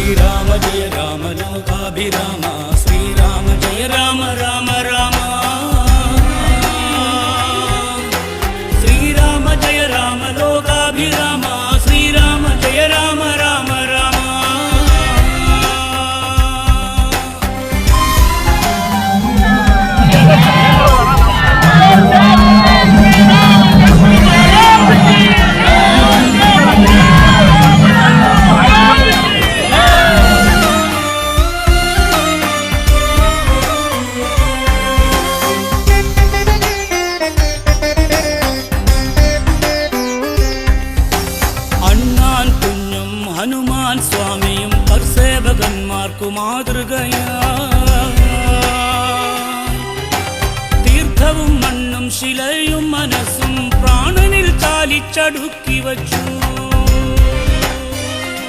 श्रीराम जय राम लोकाभिराम श्रीराम जय राम राम राम श्रीराम जय राम लोकाभिराम श्रीराम जय राम राम राम ഹനുമാൻ സ്വാമിയും സേവകന്മാർക്കു മാതൃകയാ തീർത്ഥവും മണ്ണും ശിലയും മനസ്സും പ്രാണനിൽ ചാലിച്ചടുക്കി വച്ചു